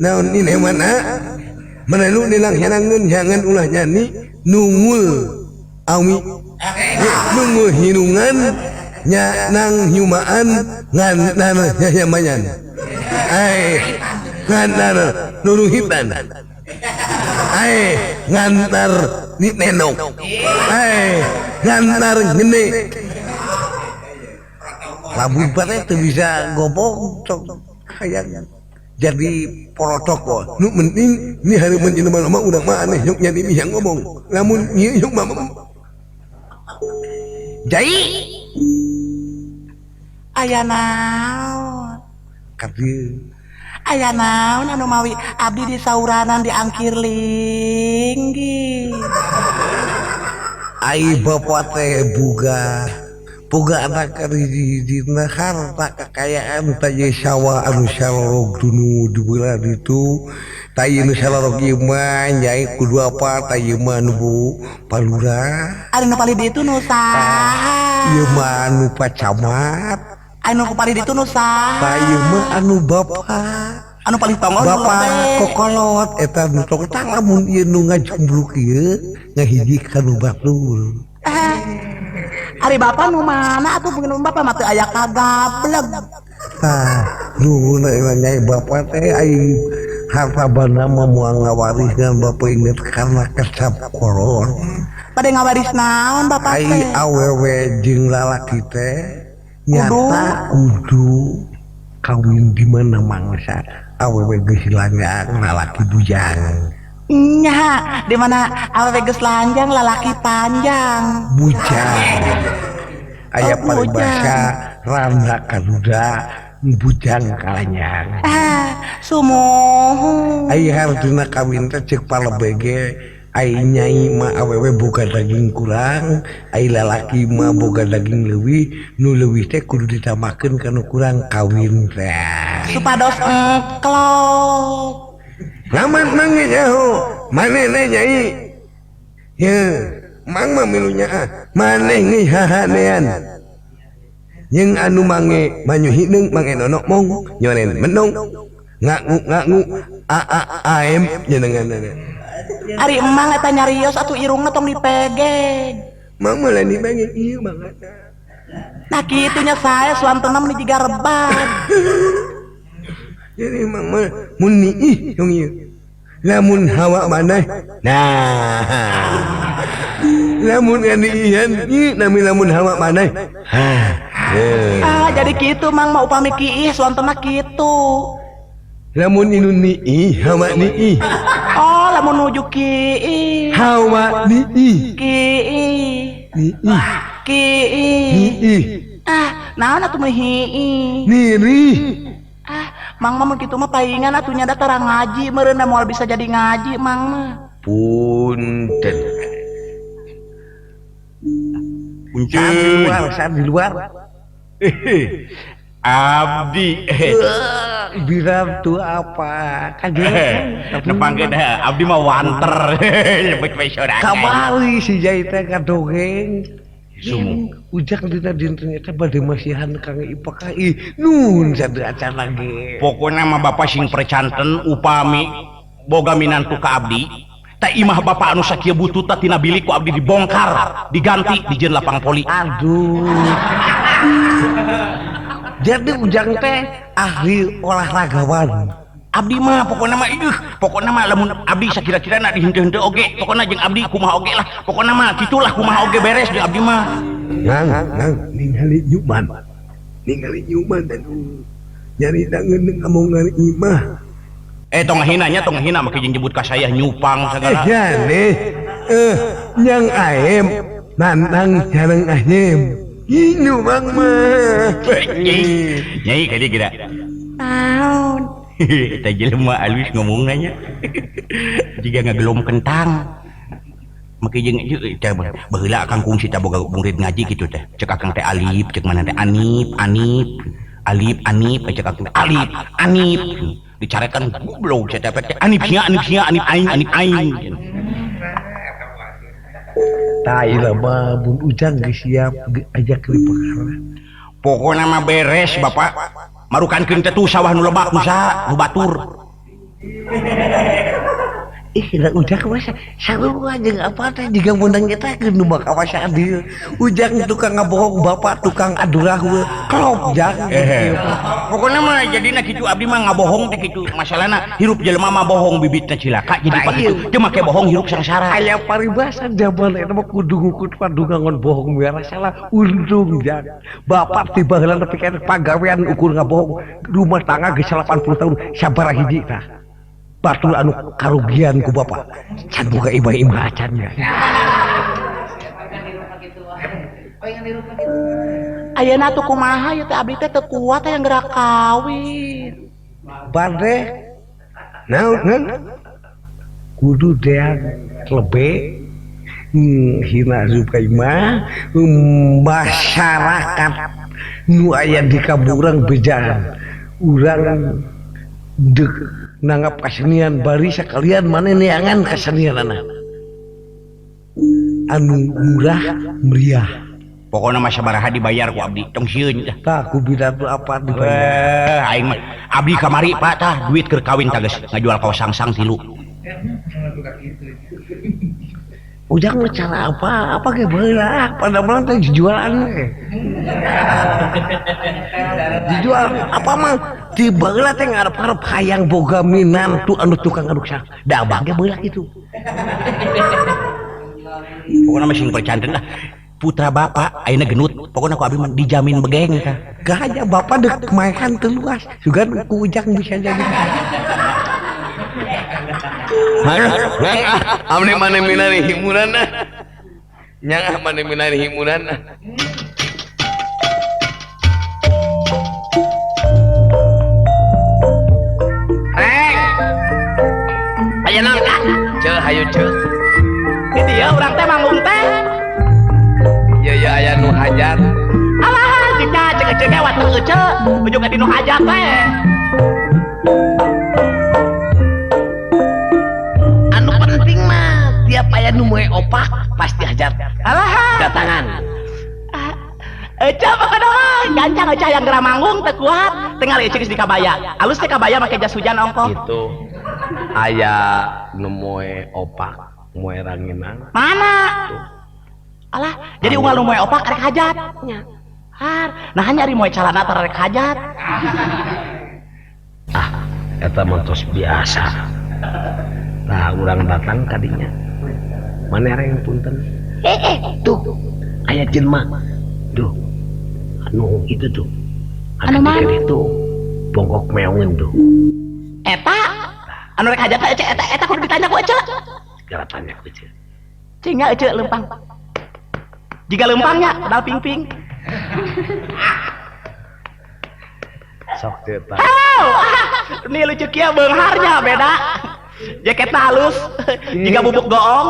naon ni mana manalu nilang hanangeun jangan ulah nyanyi nungul awi nungul hinungan nya nang hyumaan ngan nana nyamayan ngan nana nuruhitan ngantar ni nenok ngantar gede lamun pare teu bisa gopong kayak jadi porotok kok nu penting ni hareuman ieu mah urang mah aneh nyok nya yang ngomong lamun ieu nyok mah jai aya naon kadieu aya naon anu mawi abdi di sauranan diangkir linggi ai bapak teh boga anak di harta kekayaan tanya sawah anu salorog dunu di bulan itu tanya nu salorog ieu mah nyai kudu apa tanya mah nu palura ari nu palid itu nu saha ieu mah anu pacamat anu palid itu nu saha tanya mah anu bapak anu paling tongol bapak kokolot eta nu tong lamun ieu nu ngajumbruk ieu ngahiji kanu batur ari bapak nu mana atuh pengen bapak mah teu aya kagableg nu nyai bapak teh ai harta benda mah moal ngawariskeun bapak inget karena kesap koron Pada ngawaris naon bapak ai teh? awewe jeung lalaki teh nyata kudu kawin di mana mangsa awewe geus lanjang lalaki bujang Nya, di mana awewe geus lanjang lalaki panjang. bujang aya Oh, paribasa randa kaduda bujang kalanjang Sumuh. ai hartuna kawin teh ceuk palebege ai nyai mah awewe boga daging kurang ai lalaki mah boga daging leuwih nu leuwih teh kudu ditambahkeun kana kurang kawin teh Supados engklok. lamun mangge nyaho manehna nyai ye mang mah milunya maneh ngi hahanean yang anu mange manyu hideung mange nonok mong nyoren menong ngaku aem jenenganana Ari emang eta nyarios atuh irungna tong dipegeng. mang malah di mange ieu mangana Nah kitunya saya suantuna meni jiga rebat. jadi mang mah mun niih yung ieu lamun hawa maneh nah lamun aniihan ieu nami lamun hawa maneh Jadi gitu mang mau upami kiih suantuna kitu. lamun inun niih hawa niih Oh lamun nuju kiih. hawa niih Kiih. niih Kiih. niih Naon atuh mah hiih. nirih Mang mah kitu mah paingan atuh nya da tara ngaji meureun moal bisa jadi ngaji mang mah. punten saat di luar Abdi bilang tuh apa nepangkeun abdi mah wanter nyebut bae sorangan kamari si Jaita kadongeng sumu ujak dina dinten eta bade masihan Kang IPKI nun sadu acan lagi pokoknya mah bapak sing percanten upami boga minantu ka abdi tak imah bapak anu sakieu bututna tina bilik ku abdi dibongkar diganti dijieun lapang poli aduh jadi ujang teh ahli olahragawan abdi mah pokoknya mah lamun abdi sakira-kira na dihenteu-henteu oge pokoknya jeung abdi kumaha oge lah pokoknya mah kitulah kumaha oge beres jeung abdi mah ngang ningali nyuman aduh nyari dangeun ngomongan imah tong hina make jeung nyebut ka saya nyupang sagala nyang aem nantang jarang aem ini mang mah nyai kadi kira Naon? eta jelema alus ngomongna jiga ngagelom kentang make jeung teh baheula Kang kungsi teh boga murid ngaji kitu teh cek Akang teh alif cek mana teh anip alif cek Akang teh alif anip dicarekan goblok saya teh anip sia anip aing tai lah mah bun ujang geus siap ajak ke perkara pokoknya mah beres bapak marukankeun teh tuh sawah nu lebak nu saha nu batur lah ujang masa sarua jeung apa teh jiga mundang eta keur nu bakal wasa dieu ujang tukang ngabohong bapak tukang adurah we klop jang pokoknya mah jadina kitu abdi mah ngabohong teh kitu masalahna hirup jelema mah bohong bibitna cilaka jadi pas kitu teu make bohong hirup sangsara aya paribasa zaman eta mah kudu ngukut padungangon bohong biar salah untung jang bapak tiba heula nepi ka pagawean ukur ngabohong rumah tangga geus 80 tahun sabaraha hiji tah batur anu karugian ku bapak can buka imah-imah acannya Ayeuna tuh kumaha ieu teh abdi teh teu kuat yang gerak kawin. bade naon kudu dean lebe hina zukaimah masyarakat nu aya di kaburang bejaan urang dek nanggap kesenian bari sekalian mana neangan kesenian anak anu murah meriah pokoknya mah sabaraha dibayar ku abdi tong sieun tah ku bidatu apa dibayar aing mah abdi kamari Pak tah duit keur kawin tah geus ngajual kaos sangsang 3 ujang cara apa ke belah pada malam teh jualan dijual apa mah di belah teh ngarep-ngarep hayang boga minantu anu tukang aduk sak da abang ge belah gitu pokoknya masih percanten lah putra bapak ayeuna genut pokoknya aku abi mah dijamin begeng kan gaya bapak dek maekan teu luas juga ku ujang bisa jadi amne mana minari himunana nyang mana minari himunana Aya naon Kang? ceuh hayu ceuh Di dieu urang teh manggung teh. ya aya nu hajat Alah, jika cek-cek waktu ece, ujung ka dinu hajat teh. Anu penting mah tiap aya nu moe opak pasti hajat Alah, datangan. ece pokona mah gancang ece yang geura manggung teu kuat, tinggal ece geus di kabaya. Alus teh kabaya make jas hujan ongkoh. itu aya nu moe opak moe ranginang Mana? Alah, jadi unggal nu moe opak rek hajat. Nya. Har, nah nyari moe calana teh rek hajat. eta mah tos biasa nah urang datang kadinya maneh punten tuh aya jelema tuh anu itu tuh Anu mana? itu bongkok meongeun tuh Eta anu rek hajat teh ece eta kudu ditanya ku ece. segala tanya ku ceu Cingga ece lempang. Jika lempangnya padahal ping-ping. sok teu tah Ini lucu kia beungharnya beda. Jaketnya halus, jika bubuk goong.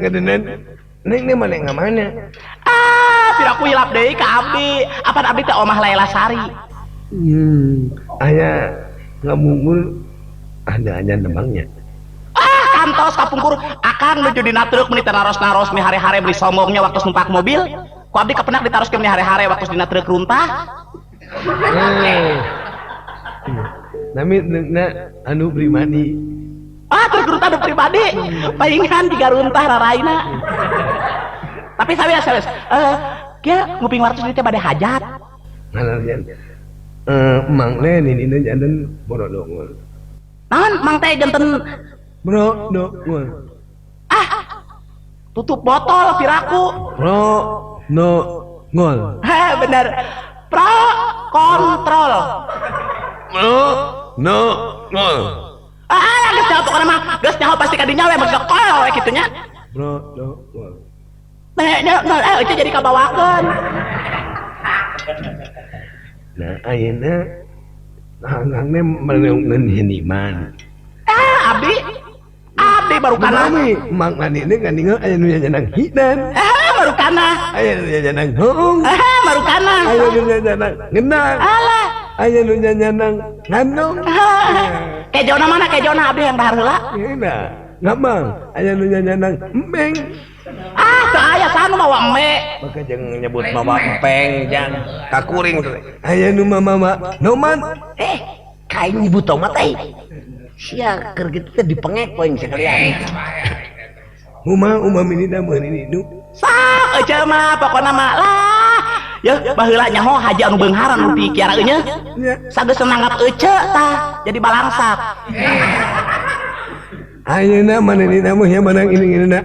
kadenan neng ne mana ngamana Tidak aku hilap deui ka abdi. Apa abdi teh omah Laila Sari. aya ngamungul ada aja nembangnya Kantos kapungkur akang nuju dina truk meuni teh naros-naros mi hare-hare beli sombongnya waktu numpak mobil. Ku abdi kepenak ditaroskeun mi hare-hare waktu dina truk runtah. nami na anu pribadi Truk runtah anu pribadi. Palingan jika runtah raraina. Tapi sawias. Kieu nguping wartos teh bade hajat. nganarjan mang le ini jadan borodongol Naon mang teh janten borodongol tutup botol piraku. borodongol Bener. Pro kontrol. borodongol Geus nyaho pokona mah geus nyaho pasti kadinya we make koel we kitu nya. borodongol Itu jadi kabawakeun. nah ayeuna hangang mereungeun hiniman Abdi baru kana. Mami, mang manine gandingan aya nu nyanang hidan Baru kana. aya nu nyanang hoong Baru kana. aya nu nyanang ngenang Alah. aya nu nyanang ngandung Kejona mana kejona abdi yang dahar heula? Ina, ngamang, aya nu nyanang empeng. Teu aya sanu mawa eme. Maka jangan nyebut mama empeng, jangan kakuring. Aya nu mama noman. Kain nyebut tomat sia keur kitu teh dipengek poing sekalian. Uma ini namun ini nu. Sak ece mah pokona mah lah. Ya baheula nyaho haji anu beungharan nu ti kiara nya. Sageus nanggap ece tah jadi balangsak. Ayeuna manehna mah ya manang ini-inina.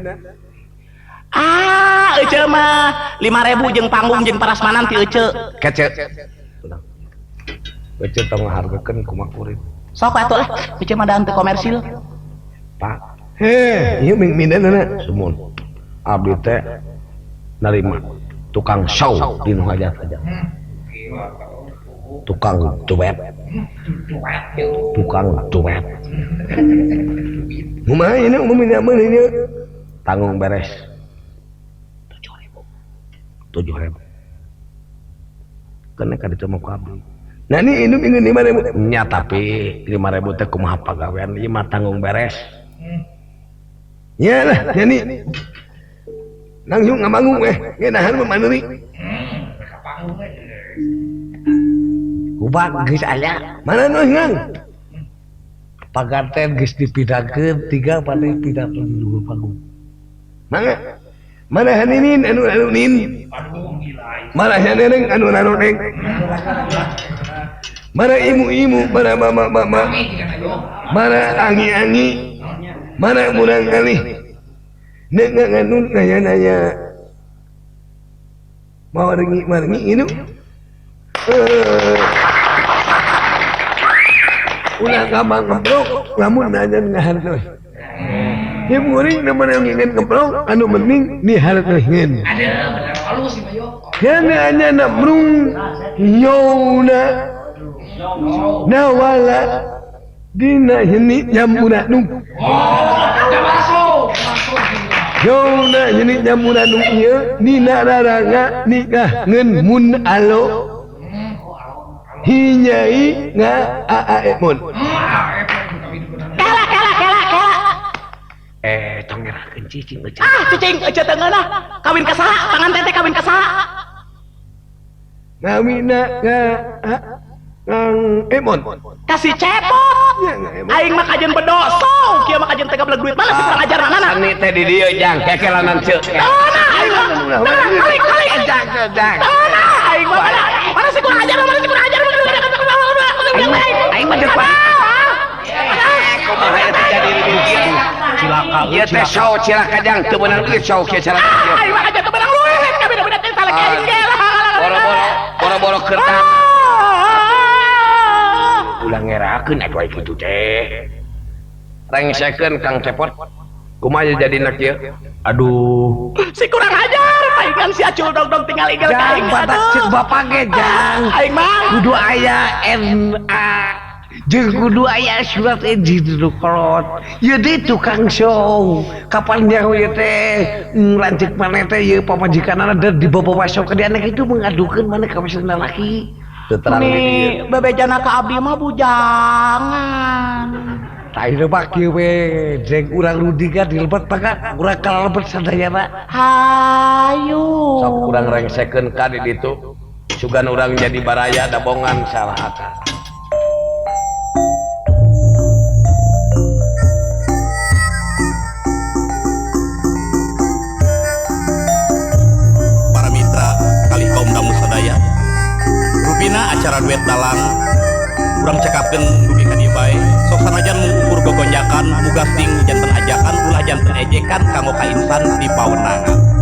Ece mah 5.000 jeung panggung jeung parasmanan ti ece. Kece. Ece tong hargakeun kumaha kuring. Sok atuh lah, ece mah daan teu komersil. Pak. Ieu mindanana sumun. Abdi teh narima tukang show di nu hajat saja. Tukang duet. Kumaha ini umumnya mah ini tanggung beres 7.000 kena ka ditu mah ku abdi. Nah ini minggu 5.000 nya tapi 5.000 teh kumaha pagawean ieu mah tanggung beres. Ya lah jadi langsung ngabangung ngeunahan mah maneuring. Kubak geus aya. Mana nu ngang? Pagarten geus dipidakeun 3 pada pidato di luhur panggung. mana haninin anu nin mana haneneng anu neng mana imu mana mama mana angi mana murang kali nek nganun nanya maringi inu ulah gampang ngeblok lamun nanya ngahan teh ya muring nama yang ingin ngeblok anu penting nih hal ingin ada benar halus sih Mayo ya nanya nak brung nyona nawala dina ini nyamuna nung nyona ini nyamuna nung iya nina raranga nikah ngen mun alo hinyai nga aaemon tongerakeun cicing eueuh. Cicing aja tengana kawin ka saha tangan tete kawin ka saha ngawina ka Kang Emon kasih cepot aing mah kajen bedoso kieu mah kajen tega beleg duit mana sih kurang ajar mana sani teh di dieu jang kekelanan ceuk aing mah jang aing mah mana sih kurang ajar Aing mah depan. kumaha eta jadi dieu cilaka ieu teh show cilaka jang teu beunang ieu show kieu cilaka aing mah kajen teu beunang luit ka beda-beda teh salak aing ge boro-boro kertas ulah ngerakeun atuh aya kitu teh rengsekeun Kang Cepot kumaha jadi nak ieu aduh si kurang ajar palingan si acul dong tinggal igel ka aing batak cek bapak ge jang aing mah kudu aya NA jeung kudu aya surat izin dulu kolot ieu deui tukang show kapan nyaho ieu teh lanceuk maneh teh ieu pamajikanana dibawa show ka dia anak itu mengadukeun maneh ka wisna laki terang nih bebejana ka abdi mah bujangan Ayo pak kieu we jeung urang Rudi ka dilebet maka urang kalebet sadayana hayu sok urang rengsekeun ka di ditu sugan urang jadi baraya dabongan salah eta para mitra kali kaum tamu sadaya rupina acara duet dalang urang cekapkeun dugi ka dieu bae sok sanajan mengukur gogonjakan mugasting janten ajakan ulah janten ejekan kanggo ka insan di pawenangan